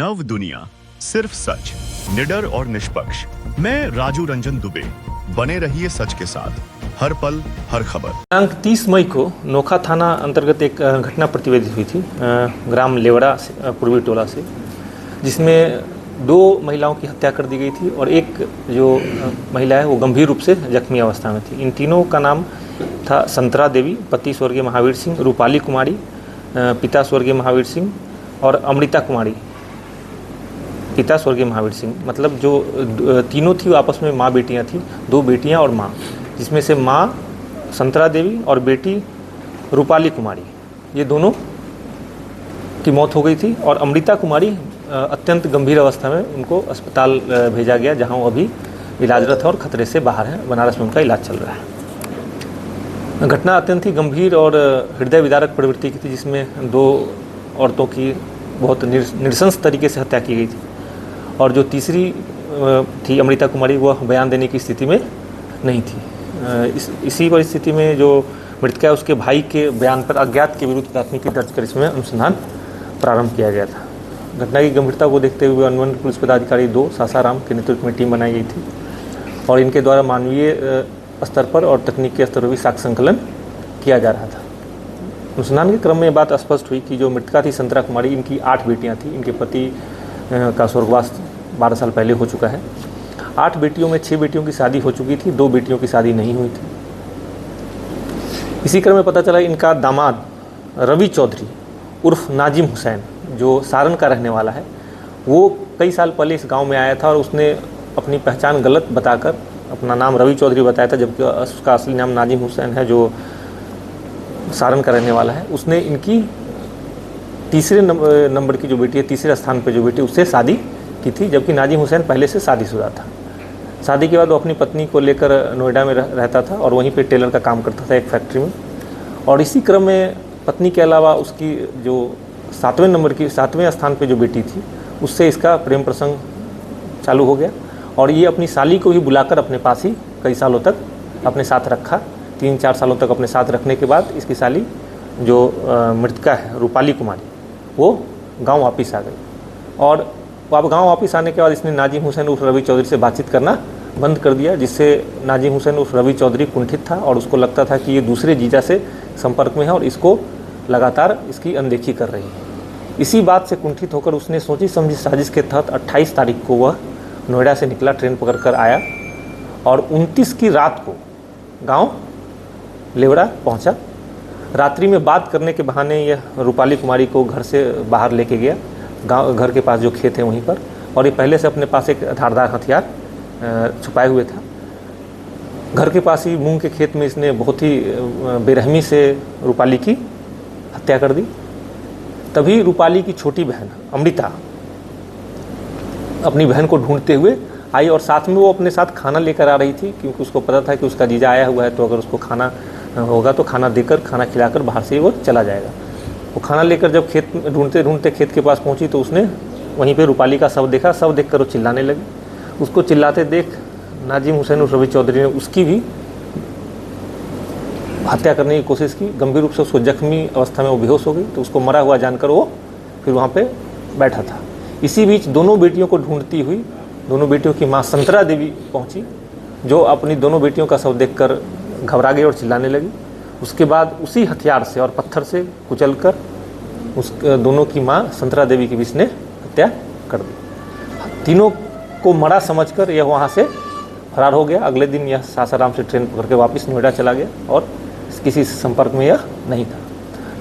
नव दुनिया, सिर्फ सच, निडर और निष्पक्ष। मैं राजू रंजन दुबे। बने रहिए सच के साथ, हर पल हर खबर। दिनांक 30 मई को नोखा थाना अंतर्गत एक घटना प्रतिवेदित हुई थी ग्राम लेवड़ा पूर्वी टोला से, जिसमें 2 महिलाओं की हत्या कर दी गई थी और एक जो महिला है वो गंभीर रूप से जख्मी अवस्था में थी। इन तीनों का नाम था संतरा देवी, पति स्वर्गीय महावीर सिंह, रूपाली कुमारी, पिता स्वर्गीय महावीर सिंह, और अमृता कुमारी, पिता स्वर्गीय महावीर सिंह। मतलब जो तीनों थी वो आपस में माँ बेटियाँ थी, 2 बेटियाँ और माँ, जिसमें से माँ संतरा देवी और बेटी रूपाली कुमारी, ये दोनों की मौत हो गई थी। और अमृता कुमारी अत्यंत गंभीर अवस्था में उनको अस्पताल भेजा गया, जहां वो अभी इलाजरत है और खतरे से बाहर है। बनारस में उनका इलाज चल रहा है। घटना अत्यंत ही गंभीर और हृदय विदारक प्रवृत्ति की थी, जिसमें 2 औरतों की बहुत नृशंस तरीके से हत्या की गई थी। और जो तीसरी थी अमृता कुमारी, वह बयान देने की स्थिति में नहीं थी। इसी परिस्थिति में जो मृतका है उसके भाई के बयान पर अज्ञात के विरुद्ध प्राथमिकी दर्ज कर इसमें अनुसंधान प्रारंभ किया गया था। घटना की गंभीरता को देखते हुए अनुमंडल पुलिस पदाधिकारी 2 सासाराम के नेतृत्व में टीम बनाई गई थी और इनके द्वारा मानवीय स्तर पर और तकनीकी स्तर पर भी साक्ष्य संकलन किया जा रहा था। अनुसंधान के क्रम में बात स्पष्ट हुई कि जो मृतका थी संतरा कुमारी, इनकी 8 बेटियां थीं। इनके पति का स्वर्गवास 12 साल पहले हो चुका है। 8 बेटियों में 6 बेटियों की शादी हो चुकी थी, 2 बेटियों की शादी नहीं हुई थी। इसी क्रम में पता चला इनका दामाद रवि चौधरी उर्फ नाजिम हुसैन, जो सारण का रहने वाला है, वो कई साल पहले इस गांव में आया था और उसने अपनी पहचान गलत बताकर अपना नाम रवि चौधरी बताया था, जबकि उसका असली नाम नाजिम हुसैन है, जो सारण का रहने वाला है। उसने इनकी तीसरे नंबर की जो बेटी है, तीसरे स्थान पर जो बेटी, उससे शादी की थी, जबकि नाजिम हुसैन पहले से शादीशुदा था। शादी के बाद वो अपनी पत्नी को लेकर नोएडा में रहता था और वहीं पे टेलर का काम करता था एक फैक्ट्री में। और इसी क्रम में पत्नी के अलावा उसकी जो 7वें स्थान पे जो बेटी थी, उससे इसका प्रेम प्रसंग चालू हो गया और ये अपनी साली को ही बुलाकर अपने पास ही कई सालों तक अपने साथ रखा। 3-4 सालों तक अपने साथ रखने के बाद इसकी साली जो मृतका है रूपाली कुमारी, वो गाँव वापस आ गई। और अब गांव वापस आने के बाद इसने नाजिम हुसैन उर्फ रवि चौधरी से बातचीत करना बंद कर दिया, जिससे नाजिम हुसैन उर्फ रवि चौधरी कुंठित था और उसको लगता था कि ये दूसरे जीजा से संपर्क में है और इसको लगातार इसकी अनदेखी कर रही है। इसी बात से कुंठित होकर उसने सोची समझी साजिश के तहत 28 तारीख को वह नोएडा से निकला, ट्रेन पकड़कर आया और 29 की रात को गाँव लेवड़ा पहुँचा। रात्रि में बात करने के बहाने यह रूपाली कुमारी को घर से बाहर लेके गया, घर के पास जो खेत है वहीं पर, और ये पहले से अपने पास एक धारदार हथियार छुपाए हुए था। घर के पास ही मूंग के खेत में इसने बहुत ही बेरहमी से रूपाली की हत्या कर दी। तभी रूपाली की छोटी बहन अमृता अपनी बहन को ढूंढते हुए आई और साथ में वो अपने साथ खाना लेकर आ रही थी, क्योंकि उसको पता था कि उसका जीजा आया हुआ है, तो अगर उसको खाना होगा तो खाना देकर, खाना खिलाकर बाहर से वो चला जाएगा। वो खाना लेकर जब खेत ढूंढते ढूंढते खेत के पास पहुंची तो उसने वहीं पे रूपाली का शव देखा। शव देखकर वो चिल्लाने लगी। उसको चिल्लाते देख नाजिम हुसैन और रवि चौधरी ने उसकी भी हत्या करने की कोशिश की। गंभीर रूप से उसको जख्मी अवस्था में वो बेहोश हो गई, तो उसको मरा हुआ जानकर वो फिर वहाँ पे बैठा था। इसी बीच दोनों बेटियों को ढूंढती हुई दोनों बेटियों की माँ संतरा देवी पहुँची, जो अपनी दोनों बेटियों का शव देखकर घबरा गई और चिल्लाने लगी। उसके बाद उसी हथियार से और पत्थर से कुचलकर उस दोनों की मां संतरा देवी की भी इसने हत्या कर दी। तीनों को मरा समझकर यह वहां से फरार हो गया। अगले दिन यह सासाराम से ट्रेन पकड़ के वापस नोएडा चला गया और किसी से संपर्क में यह नहीं था।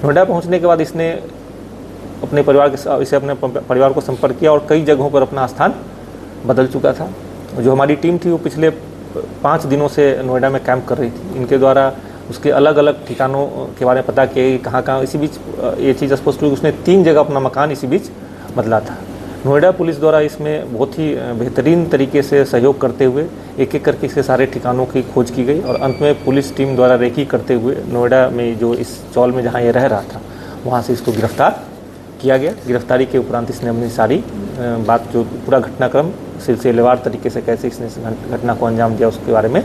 नोएडा पहुंचने के बाद इसने अपने परिवार को संपर्क किया और कई जगहों पर अपना स्थान बदल चुका था। जो हमारी टीम थी वो पिछले 5 दिनों से नोएडा में कैंप कर रही थी। इनके द्वारा उसके अलग अलग ठिकानों के बारे में पता किया, कहाँ कहाँ। इसी बीच ये चीज़ स्पष्ट हुई, उसने 3 जगह अपना मकान इसी बीच बदला था। नोएडा पुलिस द्वारा इसमें बहुत ही बेहतरीन तरीके से सहयोग करते हुए एक एक करके इसके सारे ठिकानों की खोज की गई और अंत में पुलिस टीम द्वारा रेकी करते हुए नोएडा में जो इस चौल में जहाँ ये रह रहा था वहाँ से इसको गिरफ्तार किया गया। गिरफ्तारी के उपरांत इसने अपनी सारी बात, जो पूरा घटनाक्रम सिलसिलेवार तरीके से कैसे इसने घटना को अंजाम दिया उसके बारे में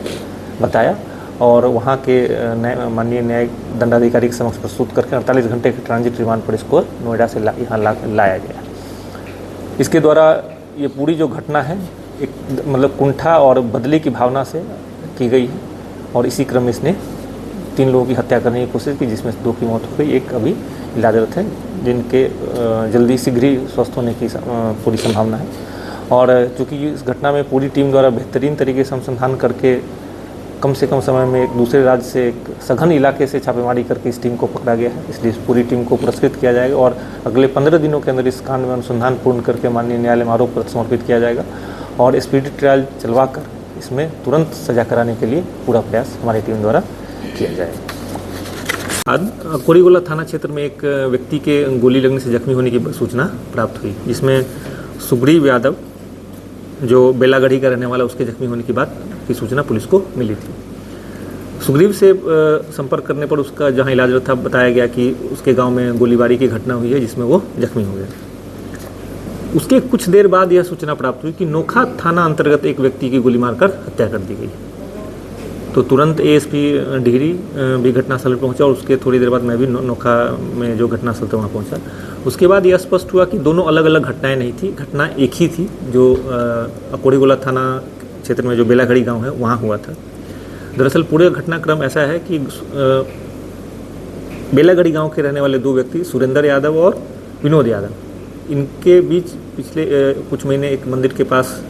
बताया और वहाँ के माननीय न्यायिक दंडाधिकारी के समक्ष प्रस्तुत करके 48 घंटे के ट्रांजिट रिमांड पर इसको नोएडा से यहाँ लाया गया। इसके द्वारा ये पूरी जो घटना है एक मतलब कुंठा और बदले की भावना से की गई है और इसी क्रम में इसने 3 लोगों की हत्या करने की कोशिश की, जिसमें 2 की मौत हो गई, एक अभी इलाजरत है, जिनके जल्दी शीघ्र ही स्वस्थ होने की पूरी संभावना है। और चूँकि इस घटना में पूरी टीम द्वारा बेहतरीन तरीके से अनुसंधान करके कम से कम समय में एक दूसरे राज्य से एक सघन इलाके से छापेमारी करके इस टीम को पकड़ा गया है, इसलिए इस पूरी टीम को पुरस्कृत किया जाएगा और अगले 15 दिनों के अंदर इस कांड में अनुसंधान पूर्ण करके माननीय न्यायालय में आरोप पत्र समर्पित किया जाएगा और स्पीडी ट्रायल चलवाकर इसमें तुरंत सजा कराने के लिए पूरा प्रयास हमारी टीम द्वारा किया जाएगा। आज कोरीगोला थाना क्षेत्र में एक व्यक्ति के गोली लगने से जख्मी होने की सूचना प्राप्त हुई, जिसमें सुग्रीव यादव जो बेलागढ़ी का रहने वाला, उसके जख्मी होने की बात की सूचना पुलिस को मिली थी। सुग्रीव से संपर्क करने पर उसका जहां इलाजरत था बताया गया कि उसके गांव में गोलीबारी की घटना हुई है जिसमें वो जख्मी हो गया। उसके कुछ देर बाद यह सूचना प्राप्त हुई कि नोखा थाना अंतर्गत एक व्यक्ति की गोली मारकर हत्या कर दी गई। तो तुरंत एएसपी डिहरी भी घटनास्थल पर पहुंचा और उसके थोड़ी देर बाद मैं भी नोखा में जो घटनास्थल था वहाँ पहुंचा। उसके बाद यह स्पष्ट हुआ कि दोनों अलग अलग घटनाएं नहीं थी, घटना एक ही थी जो कोरीगोला थाना क्षेत्र में जो बेलागढ़ी गांव है वहाँ हुआ था। दरअसल पूरे घटनाक्रम ऐसा है कि बेलागढ़ी गांव के रहने वाले 2 व्यक्ति सुरेंद्र यादव और विनोद यादव, इनके बीच पिछले कुछ महीने एक मंदिर के पास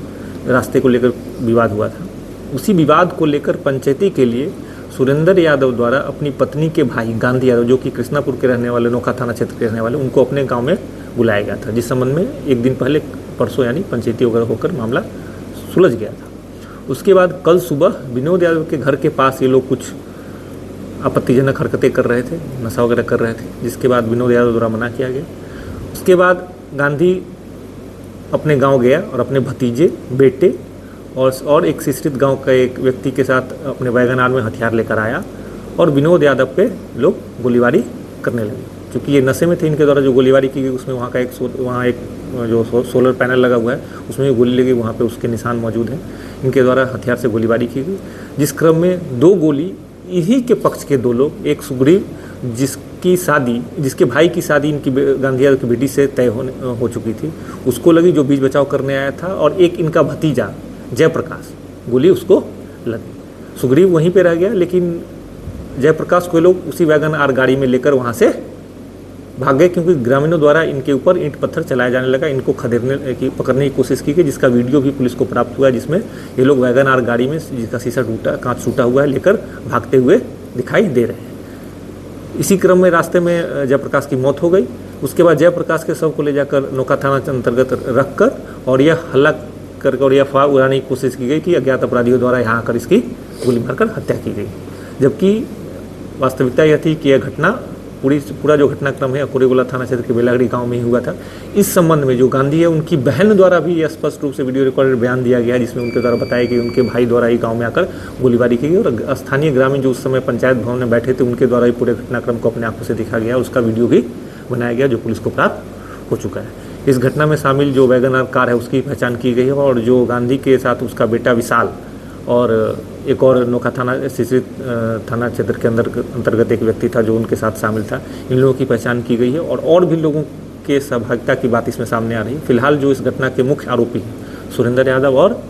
रास्ते को लेकर विवाद हुआ था। उसी विवाद को लेकर पंचायती के लिए सुरेंद्र यादव द्वारा अपनी पत्नी के भाई गांधी यादव, जो कि कृष्णापुर के रहने वाले, नोखा थाना क्षेत्र के रहने वाले, उनको अपने गांव में बुलाया गया था, जिस संबंध में एक दिन पहले परसों यानी पंचायती वगैरह होकर मामला सुलझ गया था। उसके बाद कल सुबह विनोद यादव के घर के पास ये लोग कुछ आपत्तिजनक हरकतें कर रहे थे, नशा वगैरह कर रहे थे, जिसके बाद विनोद यादव द्वारा मना किया गया। उसके बाद गांधी अपने गांव गया और अपने भतीजे, बेटे और एक शिश्रित गांव का एक व्यक्ति के साथ अपने वैगन में हथियार लेकर आया और विनोद यादव पे लोग गोलीबारी करने लगे। क्योंकि ये नशे में थे, इनके द्वारा जो गोलीबारी की गई उसमें वहाँ एक जो सोलर पैनल लगा हुआ है उसमें गोली लगी, वहाँ पे उसके निशान मौजूद हैं। इनके द्वारा हथियार से गोलीबारी की गई, जिस क्रम में 2 गोली इन्हीं के पक्ष के 2 लोग, एक सुग्रीव जिसके भाई की शादी इनकी गांधी यादव की बेटी से तय हो चुकी थी, उसको लगी, जो बीच बचाव करने आया था, और एक इनका भतीजा जयप्रकाश, गोली उसको लगी। सुग्रीव वहीं पे रह गया, लेकिन जयप्रकाश को लोग उसी वैगन आर गाड़ी में लेकर वहाँ से भाग गए, क्योंकि ग्रामीणों द्वारा इनके ऊपर ईंट पत्थर चलाया जाने लगा। इनको पकड़ने की कोशिश की गई, जिसका वीडियो भी पुलिस को प्राप्त हुआ है, जिसमें ये लोग वैगन आर गाड़ी में जिसका शीशा कांच टूटा हुआ है लेकर भागते हुए दिखाई दे रहे हैं। इसी क्रम में रास्ते में जयप्रकाश की मौत हो गई। उसके बाद जयप्रकाश के शव को ले जाकर नोखा थाना अंतर्गत रखकर और यह हल्ला करके और यह अफवाह उड़ाने की कोशिश की गई कि अज्ञात अपराधियों द्वारा यहाँ आकर इसकी गोली मारकर हत्या की गई, जबकि वास्तविकता यह थी कि यह घटना पूरा जो घटनाक्रम है कोरीगोला थाना क्षेत्र के बेलागढ़ी गांव में ही हुआ था। इस संबंध में जो गांधी है उनकी बहन द्वारा भी यह स्पष्ट रूप से वीडियो रिकॉर्डेड बयान दिया गया है, जिसमें उनके द्वारा बताया कि उनके भाई द्वारा ही गांव में आकर गोलीबारी की गई और स्थानीय ग्रामीण जो उस समय पंचायत भवन में बैठे थे उनके द्वारा ही पूरे घटनाक्रम को अपने आंखों से दिखा गया, उसका वीडियो भी बनाया गया जो पुलिस को प्राप्त हो चुका है। इस घटना में शामिल जो वैगन आर कार है उसकी पहचान की गई है और जो गांधी के साथ उसका बेटा विशाल और एक और नोखा थाना शिशिरित थाना क्षेत्र के अंतर्गत एक व्यक्ति था जो उनके साथ शामिल था, इन लोगों की पहचान की गई है और भी लोगों के सहभागिता की बात इसमें सामने आ रही है। फिलहाल जो इस घटना के मुख्य आरोपी हैं सुरेंद्र यादव और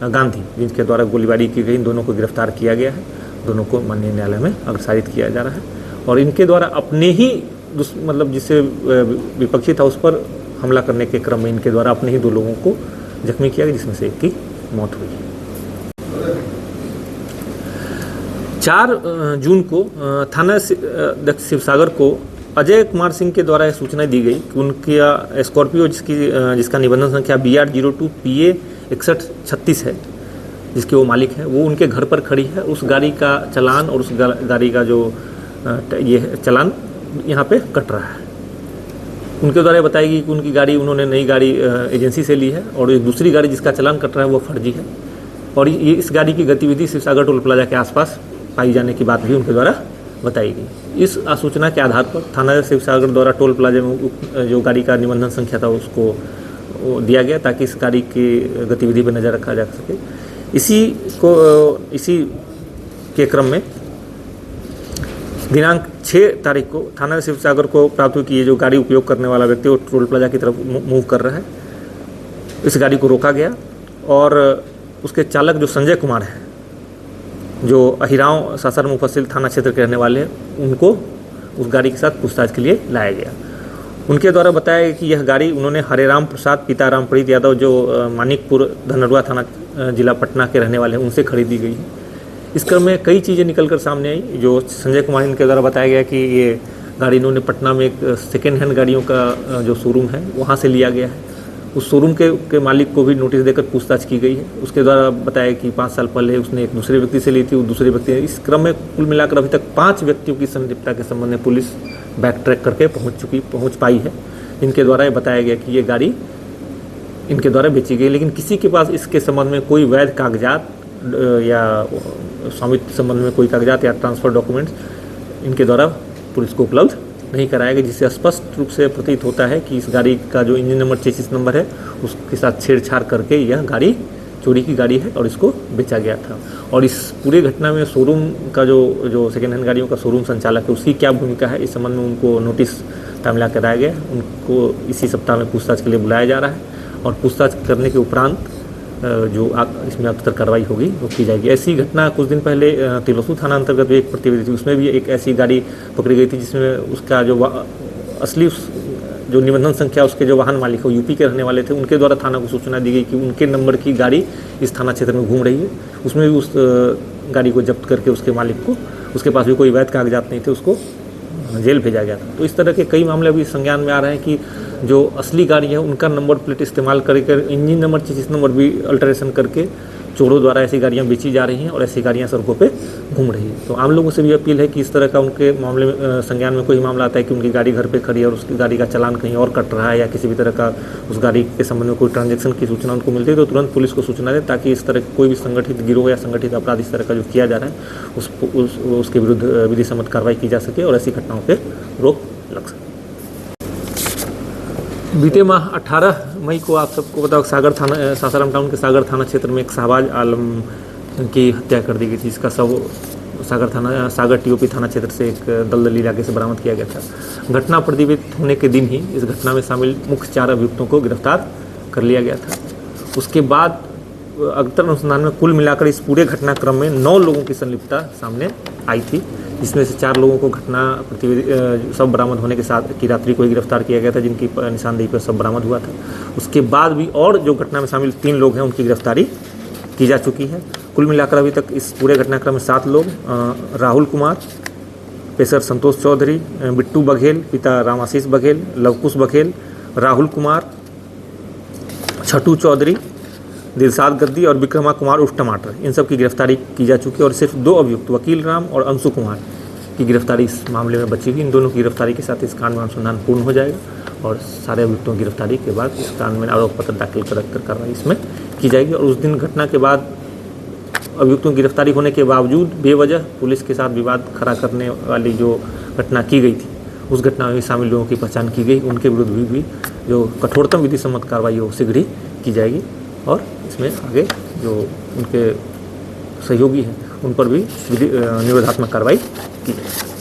गांधी, जिनके द्वारा गोलीबारी की गई, इन दोनों को गिरफ्तार किया गया है, दोनों को माननीय न्यायालय में अग्रसारित किया जा रहा है और इनके द्वारा अपने ही मतलब जिससे विपक्षी था उस पर हमला करने के क्रम में इनके द्वारा अपने ही 2 लोगों को जख्मी किया गया, जिसमें से एक की मौत हुई। 4 जून को थाना शिवसागर को अजय कुमार सिंह के द्वारा यह सूचना दी गई कि उनकी स्कॉर्पियो जिसका निबंधन संख्या BR02 PA 6136 है, जिसके वो मालिक हैं, वो उनके घर पर खड़ी है। उस गाड़ी का चालान और उस गाड़ी का जो ये चालान यहाँ पे कट रहा है। उनके द्वारा बताएगी कि उनकी गाड़ी उन्होंने नई गाड़ी एजेंसी से ली है और एक दूसरी गाड़ी जिसका चालान कट रहा है वो फर्जी है और ये इस गाड़ी की गतिविधि शिवसागर टोल प्लाजा के आसपास पाई जाने की बात भी उनके द्वारा बताई गई। इस सूचना के आधार पर थाना शिवसागर द्वारा टोल प्लाजा में जो गाड़ी का निबंधन संख्या था उसको दिया गया ताकि इस गाड़ी की गतिविधि पर नज़र रखा जा सके। इसी के क्रम में दिनांक 6 तारीख को थाना शिवसागर को प्राप्त हुई कि ये जो गाड़ी उपयोग करने वाला व्यक्ति वो टोल प्लाजा की तरफ मूव कर रहा है इस गाड़ी को रोका गया और उसके चालक जो संजय कुमार है, जो अहिराव सासाराम मुफस्सिल थाना क्षेत्र के रहने वाले हैं, उनको उस गाड़ी के साथ पूछताछ के लिए लाया गया। उनके द्वारा बताया गया कि यह गाड़ी उन्होंने हरेराम प्रसाद पिता रामप्रीत यादव जो मानिकपुर धनरुआ थाना जिला पटना के रहने वाले हैं, उनसे खरीदी गई है। इस क्रम में कई चीज़ें निकल कर सामने आई। जो संजय कुमार इनके द्वारा बताया गया कि ये गाड़ी इन्होंने पटना में एक सेकेंड हैंड गाड़ियों का जो शोरूम है वहाँ से लिया गया है। उस शोरूम के मालिक को भी नोटिस देकर पूछताछ की गई है। उसके द्वारा बताया कि 5 साल पहले उसने एक दूसरे व्यक्ति से ली थी, वो दूसरे व्यक्ति ने। इस क्रम में कुल मिलाकर अभी तक 5 व्यक्तियों की संलिप्तता के संबंध में पुलिस बैक ट्रैक करके पहुंच पाई है। इनके द्वारा ये बताया गया कि ये गाड़ी इनके द्वारा बेची गई, लेकिन किसी के पास इसके संबंध में कोई वैध कागजात या स्वामित्व संबंध में कोई कागजात या ट्रांसफ़र डॉक्यूमेंट्स इनके द्वारा पुलिस को उपलब्ध नहीं कराया गया, जिससे स्पष्ट रूप से प्रतीत होता है कि इस गाड़ी का जो इंजन नंबर चेसिस नंबर है उसके साथ छेड़छाड़ करके यह गाड़ी चोरी की गाड़ी है और इसको बेचा गया था। और इस पूरे घटना में शोरूम का जो सेकेंड हैंड गाड़ियों का शोरूम संचालक है, उसकी क्या भूमिका है, इस संबंध में उनको नोटिस टाइमला कराया गया। उनको इसी सप्ताह में पूछताछ के लिए बुलाया जा रहा है और पूछताछ करने के उपरांत जो इसमें अक्सर कार्रवाई होगी वो की जाएगी। ऐसी घटना कुछ दिन पहले तिलोसू थाना अंतर्गत भी एक प्रतिवेदी थी, उसमें भी एक ऐसी गाड़ी पकड़ी गई थी जिसमें उसका जो असली जो निबंधन संख्या उसके जो वाहन मालिक है वो यूपी के रहने वाले थे। उनके द्वारा थाना को सूचना दी गई कि उनके नंबर की गाड़ी इस थाना क्षेत्र में घूम रही है। उसमें भी उस गाड़ी को जब्त करके उसके मालिक को, उसके पास भी कोई वैध कागजात नहीं थे, उसको जेल भेजा गया था। तो इस तरह के कई मामले अभी संज्ञान में आ रहे हैं कि जो असली गाड़ी है उनका नंबर प्लेट इस्तेमाल करके इंजन नंबर चेसिस नंबर भी अल्टरेशन करके चोरों द्वारा ऐसी गाड़ियां बेची जा रही हैं और ऐसी गाड़ियां सड़कों पे घूम रही हैं। तो आम लोगों से भी अपील है कि इस तरह का उनके मामले में संज्ञान में कोई मामला आता है कि उनकी गाड़ी घर पे खड़ी है और उसकी गाड़ी का चालान कहीं और कट रहा है या किसी भी तरह का उस गाड़ी के संबंध में कोई ट्रांजैक्शन की सूचना उनको मिलती है तो तुरंत पुलिस को सूचना दें, ताकि इस तरह कोई भी संगठित गिरोह या संगठित अपराध इस तरह का जो किया जा रहा है उसके विरुद्ध विधि सम्मत कार्रवाई की जा सके और ऐसी घटनाओं पर रोक लग सके। बीते माह 18 मई को आप सबको बताओ सासाराम टाउन के सागर थाना क्षेत्र में एक शहबाज आलम की हत्या कर दी गई थी। इसका शव सागर टीओपी थाना क्षेत्र से एक दलदली इलाके से बरामद किया गया था। घटना प्रतिबिंबित होने के दिन ही इस घटना में शामिल मुख्य 4 अभियुक्तों को गिरफ्तार कर लिया गया था। उसके बाद अग्रिम अनुसंधान में कुल मिलाकर इस पूरे घटनाक्रम में 9 लोगों की संलिप्तता सामने आई थी, जिसमें से 4 लोगों को घटना प्रतिवेदी सब बरामद होने के साथ की रात्रि को ही गिरफ्तार किया गया था, जिनकी निशानदेही पर सब बरामद हुआ था। उसके बाद भी और जो घटना में शामिल 3 लोग हैं उनकी गिरफ्तारी की जा चुकी है। कुल मिलाकर अभी तक इस पूरे घटनाक्रम में 7 लोग, राहुल कुमार, पेशर संतोष चौधरी, बिट्टू बघेल पिता रामाशीष बघेल, लवकुश बघेल, राहुल कुमार, छठू चौधरी, दिलशाद गद्दी और विक्रमा कुमार उर्फ टमाटर, इन सब की गिरफ्तारी की जा चुकी है और सिर्फ 2 अभियुक्त वकील राम और अंशु कुमार की गिरफ्तारी इस मामले में बची हुई। इन दोनों की गिरफ्तारी के साथ इस कांड में अनुसंधान पूर्ण हो जाएगा और सारे अभियुक्तों की गिरफ्तारी के बाद इस कांड में आरोप पत्र दाखिल कर कार्रवाई इसमें की जाएगी। और उस दिन घटना के बाद अभियुक्तों की गिरफ्तारी होने के बावजूद बेवजह पुलिस के साथ विवाद खड़ा करने वाली जो घटना की गई थी, उस घटना में भी शामिल लोगों की पहचान की गई। उनके विरुद्ध भी जो कठोरतम विधि सम्मत कार्रवाई हो शीघ्र ही की जाएगी और इसमें आगे जो उनके सहयोगी हैं उन पर भी निरोधात्मक कार्रवाई की जाएगी।